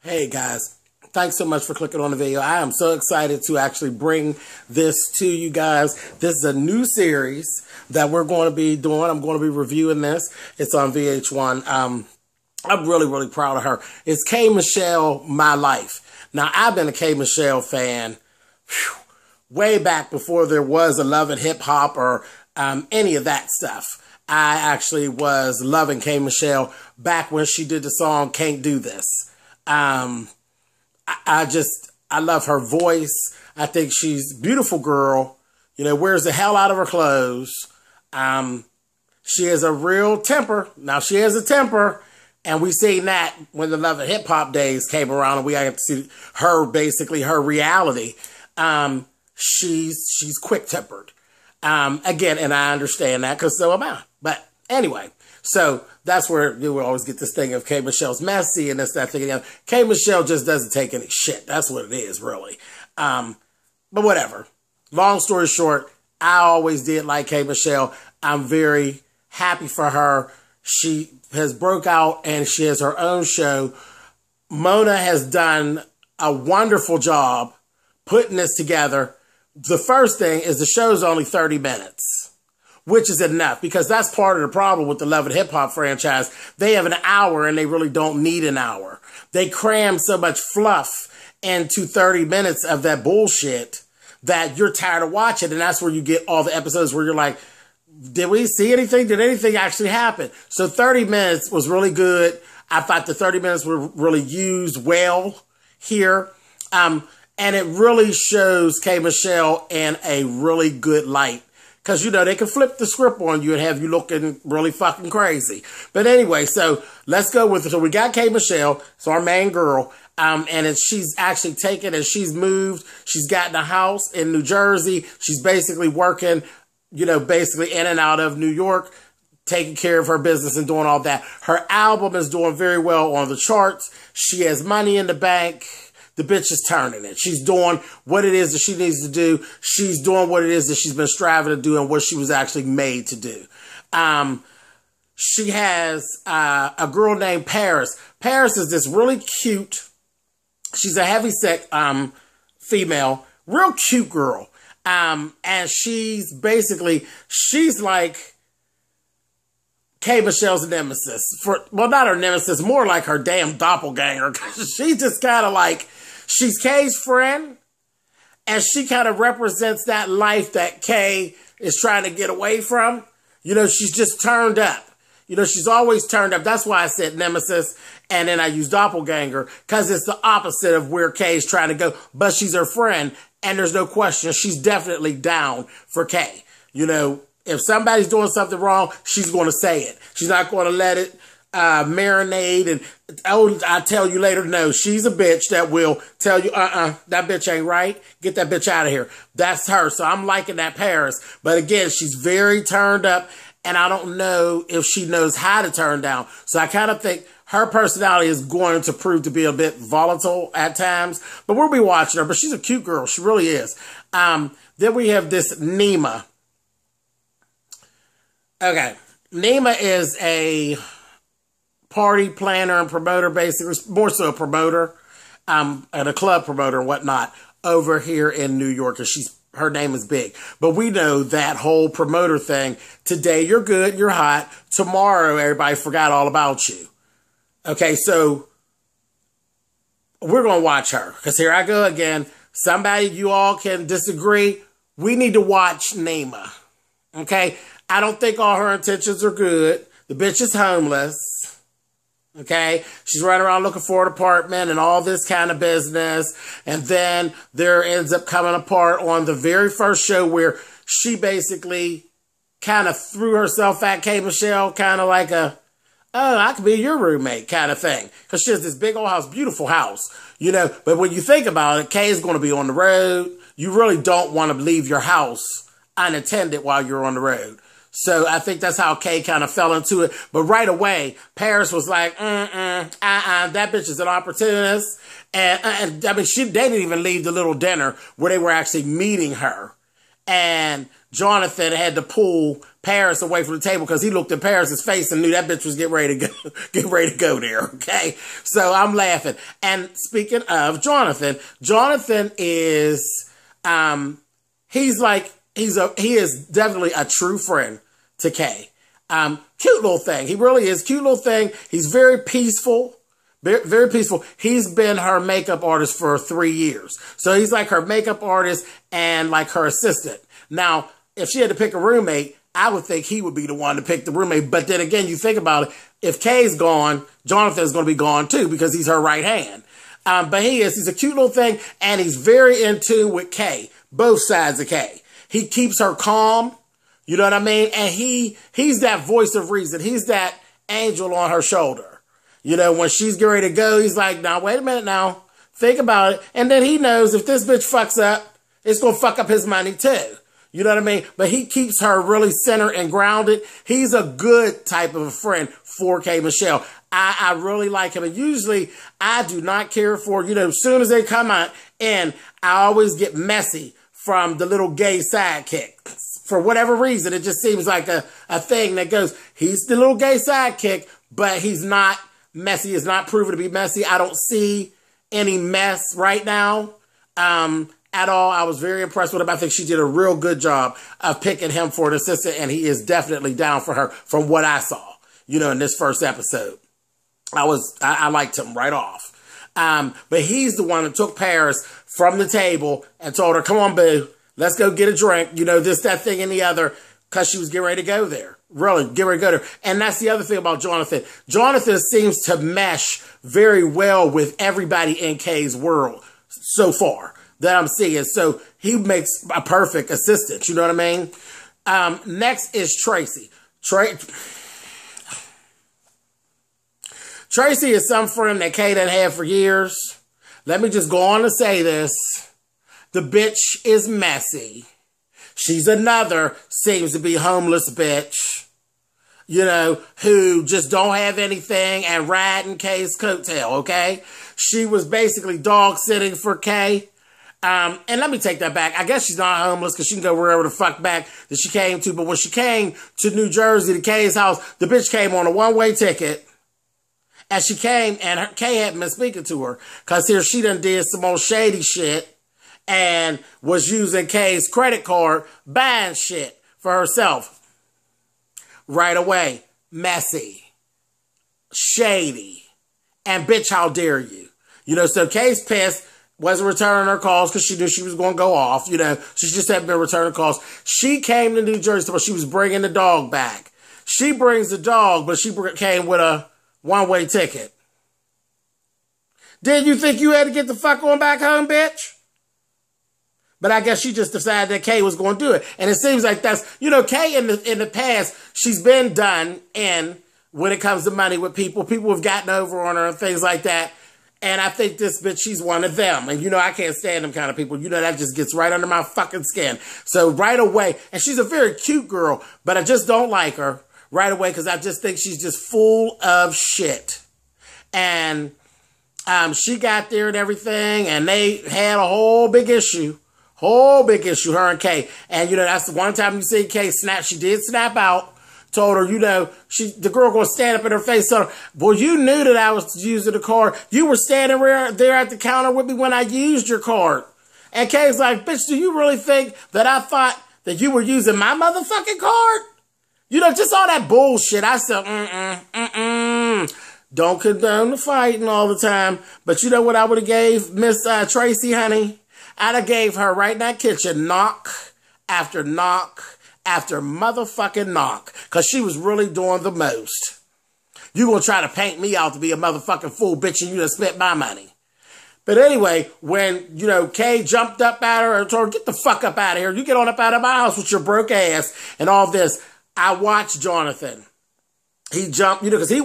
Hey guys, thanks so much for clicking on the video. I am so excited to actually bring this to you guys. This is a new series that we're going to be doing. I'm going to be reviewing this. It's on VH1. I'm really proud of her. It's K.Michelle, My Life. Now, I've been a K.Michelle fan way back before there was a Love and Hip Hop or any of that stuff. I actually was loving K.Michelle back when she did the song Can't Do This. I love her voice. I think she's a beautiful girl. You know, wears the hell out of her clothes. She has a real temper. Now, she has a temper. And we seen that when the Love and Hip Hop days came around and we got to see her, basically her reality. She's quick-tempered. Again, and I understand that because so am I. But anyway, so that's where you will always get this thing of K.Michelle's messy and this, that, thing. And K.Michelle just doesn't take any shit. That's what it is, really. But whatever. Long story short, I always did like K.Michelle. I'm very happy for her. She has broke out and she has her own show. Mona has done a wonderful job putting this together. The first thing is the show's only 30 minutes, which is enough because that's part of the problem with the Love and Hip Hop franchise. They have an hour and they really don't need an hour. They cram so much fluff into 30 minutes of that bullshit that you're tired of watching. And that's where you get all the episodes where you're like, did we see anything? Did anything actually happen? So 30 minutes was really good. I thought the 30 minutes were really used well here. And it really shows K.Michelle in a really good light. Because, you know, they can flip the script on you and have you looking really fucking crazy. But anyway, so let's go with it. So we got K.Michelle. It's our main girl. And she's actually taken and she's moved. She's gotten a house in New Jersey. She's basically working, you know, basically in and out of New York, taking care of her business and doing all that. Her album is doing very well on the charts. She has money in the bank. The bitch is turning it. She's doing what it is that she needs to do. She's doing what it is that she's been striving to do and what she was actually made to do. She has a girl named Paris. Paris is this really cute, she's a heavyset female, real cute girl. And she's like K.Michelle's nemesis. Well, not her nemesis, more like her damn doppelganger. She's just kind of like, she's Kay's friend, and she kind of represents that life that Kay is trying to get away from. You know, she's just turned up. You know, she's always turned up. That's why I said nemesis, and then I use doppelganger, because it's the opposite of where Kay's trying to go. But she's her friend, and there's no question. She's definitely down for Kay. You know, if somebody's doing something wrong, she's going to say it. She's not going to let it marinate and, oh, I'll tell you later. No, she's a bitch that will tell you, that bitch ain't right. Get that bitch out of here. That's her. So I'm liking that Paris. But again, she's very turned up, and I don't know if she knows how to turn down. So I kind of think her personality is going to prove to be a bit volatile at times. But we'll be watching her. But she's a cute girl. She really is. Then we have this Nima. Okay. Nima is a party planner and promoter, basically, more so a promoter, and a club promoter and whatnot over here in New York. And her name is big. But we know that whole promoter thing. Today, you're good, you're hot. Tomorrow, everybody forgot all about you. Okay, so we're going to watch her. Because here I go again. Somebody, you all can disagree. We need to watch Nima. Okay? I don't think all her intentions are good. The bitch is homeless. Okay? She's running around looking for an apartment and all this kind of business. And then there ends up coming apart on the very first show where she basically kind of threw herself at K.Michelle, kind of like a, oh, I could be your roommate kind of thing. Because she has this big old house, beautiful house. You know, but when you think about it, Kay is going to be on the road. You really don't want to leave your house unattended while you're on the road. So I think that's how Kay kind of fell into it. But right away, Paris was like, that bitch is an opportunist. And I mean, they didn't even leave the little dinner where they were actually meeting her And Jonathan had to pull Paris away from the table because he looked at Paris's face and knew that bitch was getting ready to go there. Okay. So I'm laughing. And speaking of Jonathan, Jonathan is, he is definitely a true friend to Kay. Cute little thing. He really is. Cute little thing. He's very peaceful. Very peaceful. He's been her makeup artist for 3 years. So he's like her makeup artist and like her assistant. Now, if she had to pick a roommate, I would think he would be the one to pick the roommate. But then again, you think about it. If Kay's gone, Jonathan's going to be gone too because he's her right hand. But he's a cute little thing and he's very in tune with Kay. Both sides of Kay. He keeps her calm. You know what I mean? And he's that voice of reason. He's that angel on her shoulder. You know, when she's getting ready to go, he's like, now, wait a minute now. Think about it. And then he knows if this bitch fucks up, it's going to fuck up his money too. You know what I mean? But he keeps her really centered and grounded. He's a good type of a friend for K.Michelle. I really like him. And usually I do not care for, you know, as soon as they come out and I always get messy from the little gay sidekick. For whatever reason, it just seems like a thing that goes, he's the little gay sidekick, but he's not messy. Is not proven to be messy. I don't see any mess right now at all. I was very impressed with him. I think she did a real good job of picking him for an assistant, and he is definitely down for her from what I saw, you know, in this first episode. I liked him right off. But he's the one that took Paris from the table and told her, come on, boo, let's go get a drink. You know, this, that, thing, and the other, because she was getting ready to go there. Really, get ready to go there. And that's the other thing about Jonathan. Jonathan seems to mesh very well with everybody in Kay's world so far that I'm seeing. So he makes a perfect assistant. You know what I mean? Next is Tracy. Tracy is some friend that Kay done had for years. Let me just go on to say this. The bitch is messy. She's another seems to be homeless bitch, you know, who just don't have anything and riding Kay's coattail, okay? She was basically dog sitting for Kay. And let me take that back. I guess she's not homeless because she can go wherever the fuck back that she came to. But when she came to New Jersey to Kay's house, the bitch came on a one-way ticket. And she came and Kay hadn't been speaking to her because here she done did some old shady shit and was using Kay's credit card, buying shit for herself. Right away, messy, shady, and bitch, how dare you? You know, so Kay's pissed, wasn't returning her calls because she knew she was going to go off. You know, she just hadn't been returning calls. She came to New Jersey, but she was bringing the dog back. She brings the dog, but she came with a one-way ticket. Did you think you had to get the fuck on back home, bitch? But I guess she just decided that Kay was going to do it. And it seems like that's, you know, Kay in the past, she's been done in when it comes to money with people. People have gotten over on her and things like that. And I think this bitch, she's one of them. And, you know, I can't stand them kind of people. You know, that just gets right under my fucking skin. So right away, and she's a very cute girl, but I just don't like her right away because I just think she's just full of shit. And she got there and everything, and they had a whole big issue. Her and Kay. And, you know, that's the one time you see Kay snap. She did snap out. Told her, you know, the girl gonna stand up in her face. Told her, well, you knew that I was using the card. You were standing there at the counter with me when I used your card. And Kay's like, bitch, do you really think that I thought that you were using my motherfucking card? You know, just all that bullshit. I said, Don't condone the fighting all the time. But you know what I would have gave Miss Tracy, honey? I'd have gave her right in that kitchen knock after knock after motherfucking knock. Because she was really doing the most. You gonna try to paint me out to be a motherfucking fool, bitch, and you done spent my money. But anyway, when, you know, Kay jumped up at her and told her, get the fuck up out of here. You get on up out of my house with your broke ass and all this. I watched Jonathan. He jumped, you know, because he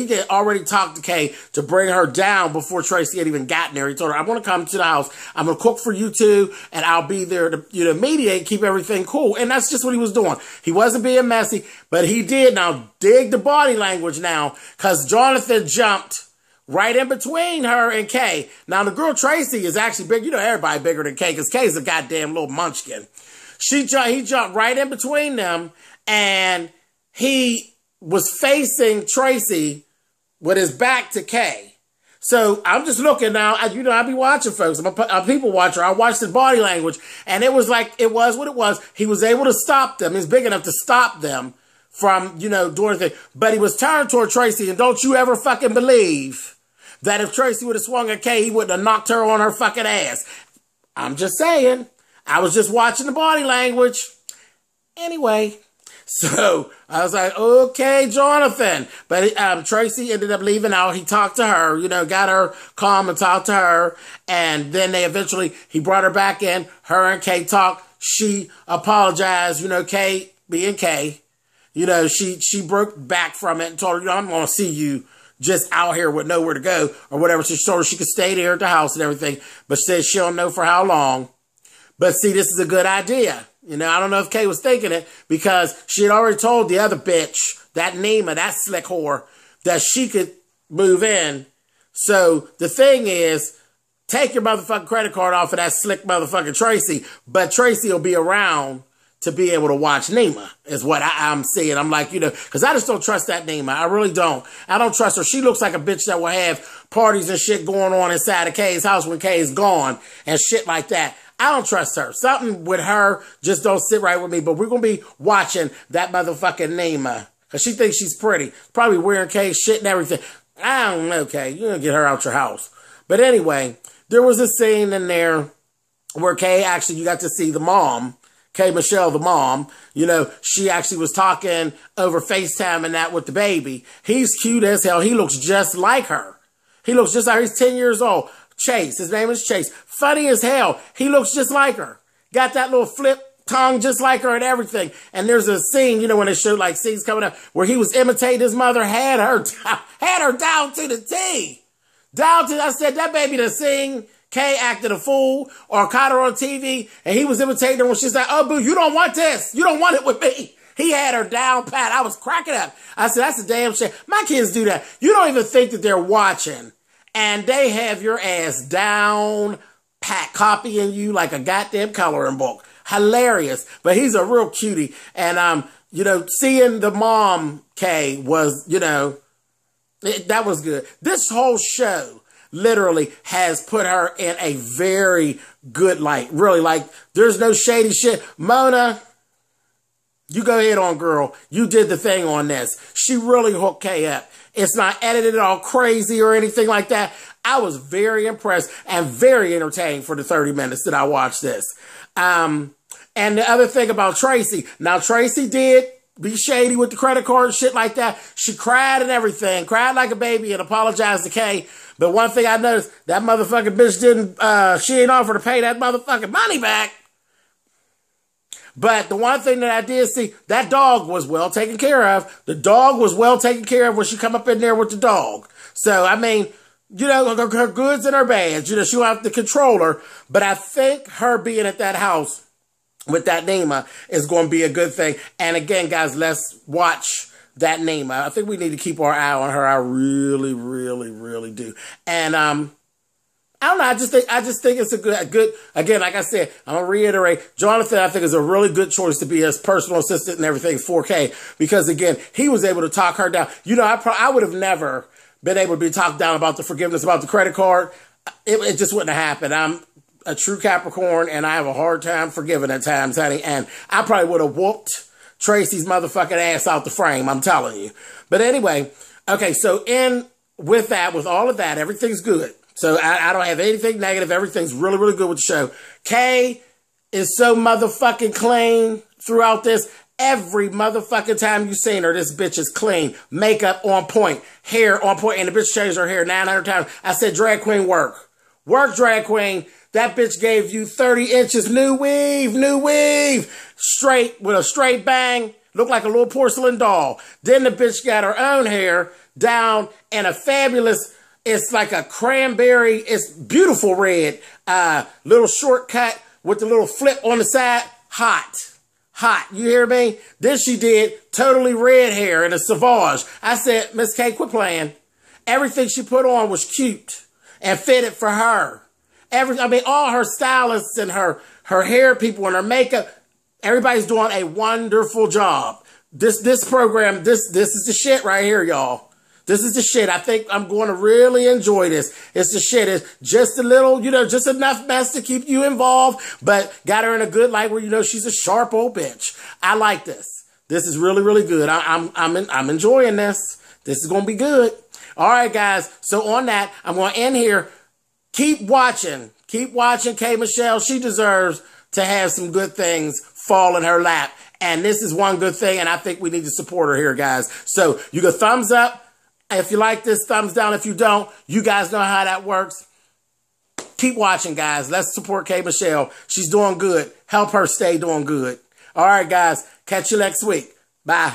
had already talked to Kay to bring her down before Tracy had even gotten there. He told her, I'm going to come to the house. I'm going to cook for you two, and I'll be there to, you know, mediate, keep everything cool. And that's just what he was doing. He wasn't being messy, but he did. Now, dig the body language now, because Jonathan jumped right in between her and Kay. Now, the girl Tracy is actually big. You know, everybody bigger than Kay, because Kay's a goddamn little munchkin. He jumped right in between them, and he was facing Tracy with his back to Kay. So I'm just looking now. I be watching, folks. I'm a people watcher. I watched his body language, and it was like, it was what it was. He was able to stop them. He's big enough to stop them from, doing the thing. But he was turned toward Tracy, and don't you ever fucking believe that if Tracy would have swung at Kay, he wouldn't have knocked her on her fucking ass. I'm just saying. I was just watching the body language. Anyway, so I was like, okay, Jonathan. But Tracy ended up leaving out. He talked to her, got her calm and talked to her. And then he brought her back in. Her and Kay talked. She apologized, Kay being Kay. She broke back from it and told her, I'm going to see you just out here with nowhere to go or whatever. So she told her she could stay there at the house and everything, but said she don't know for how long. But see, this is a good idea. I don't know if Kay was thinking it because she had already told the other bitch, that Nima, that slick whore, that she could move in. So the thing is, take your motherfucking credit card off of that slick motherfucking Tracy, but Tracy will be around to be able to watch Nima, is what I'm seeing. I'm like, because I just don't trust that Nima. I really don't. I don't trust her. She looks like a bitch that will have parties and shit going on inside of Kay's house when Kay's gone and shit like that. I don't trust her. Something with her just don't sit right with me. But we're going to be watching that motherfucking Nima because she thinks she's pretty. Probably wearing Kay's shit and everything. I don't know, Kay. You're going to get her out your house. But anyway, there was a scene in there where Kay actually, you got to see the mom. K.Michelle, the mom, she actually was talking over FaceTime and that with the baby. He's cute as hell. He looks just like her. He looks just like her. He's 10 years old. Chase. His name is Chase. Funny as hell. He looks just like her. Got that little flip tongue just like her and everything. And there's a scene, when they showed like scenes coming up where he was imitating his mother, had her down to the T. I said, that baby to sing. Kay acted a fool or caught her on TV and he was imitating her when she's like, oh, boo, you don't want this. You don't want it with me. He had her down pat. I was cracking up. I said, that's a damn shame. My kids do that. You don't even think that they're watching and they have your ass down pat, copying you like a goddamn coloring book. Hilarious. But he's a real cutie. And, seeing the mom, Kay, was, that was good. This whole show literally has put her in a very good light. Really, like, there's no shady shit. Mona, you go ahead on, girl. You did the thing on this. She really hooked Kay up. It's not edited all crazy or anything like that. I was very impressed and very entertained for the 30 minutes that I watched this. And the other thing about Tracy. Now, Tracy did be shady with the credit card and shit like that. She cried and everything. Cried like a baby and apologized to Kay. But one thing I noticed, that motherfucking bitch she ain't offered to pay that motherfucking money back. But the one thing that I did see, that dog was well taken care of. The dog was well taken care of when she come up in there with the dog. So, I mean, her goods and her bads, she'll have to control her. But I think her being at that house with that Nima is going to be a good thing. And again, guys, let's watch that Nima. I think we need to keep our eye on her. I really, really, really do. And I don't know. I just think it's a good. Again, like I said, I'm gonna reiterate. Jonathan, I think, is a really good choice to be his personal assistant and everything for Kay because again, he was able to talk her down. I would have never been able to be talked down about the forgiveness, about the credit card. It just wouldn't have happened. I'm a true Capricorn, and I have a hard time forgiving at times, honey. And I probably would have whooped Tracy's motherfucking ass out the frame, I'm telling you. But anyway, okay, so with all of that, everything's good. So I don't have anything negative. Everything's really, really good with the show. Kay is so motherfucking clean throughout this. Every motherfucking time you seen her, this bitch is clean. Makeup on point. Hair on point. And the bitch changed her hair 900 times. I said, drag queen work. Work, drag queen. That bitch gave you 30 inches new weave, straight, with a straight bang, looked like a little porcelain doll. Then the bitch got her own hair down in a fabulous, it's like a cranberry, it's beautiful red, little shortcut with the little flip on the side, hot, you hear me? Then she did totally red hair in a sauvage. I said, Miss K, quit playing. Everything she put on was cute and fitted for her. All her stylists and her hair people and her makeup, Everybody's doing a wonderful job. This program, this is the shit right here, y'all. This is the shit. I think I'm going to really enjoy this. It's the shit. It's just a little, just enough mess to keep you involved, but got her in a good light where, she's a sharp old bitch. I like this. This is really, really good. I'm enjoying this. This is going to be good. All right, guys. So on that, I'm going to end here. Keep watching. Keep watching K.Michelle. She deserves to have some good things fall in her lap. And this is one good thing, and I think we need to support her here, guys. So you go thumbs up if you like this, thumbs down if you don't. You guys know how that works. Keep watching, guys. Let's support K.Michelle. She's doing good. Help her stay doing good. All right, guys. Catch you next week. Bye.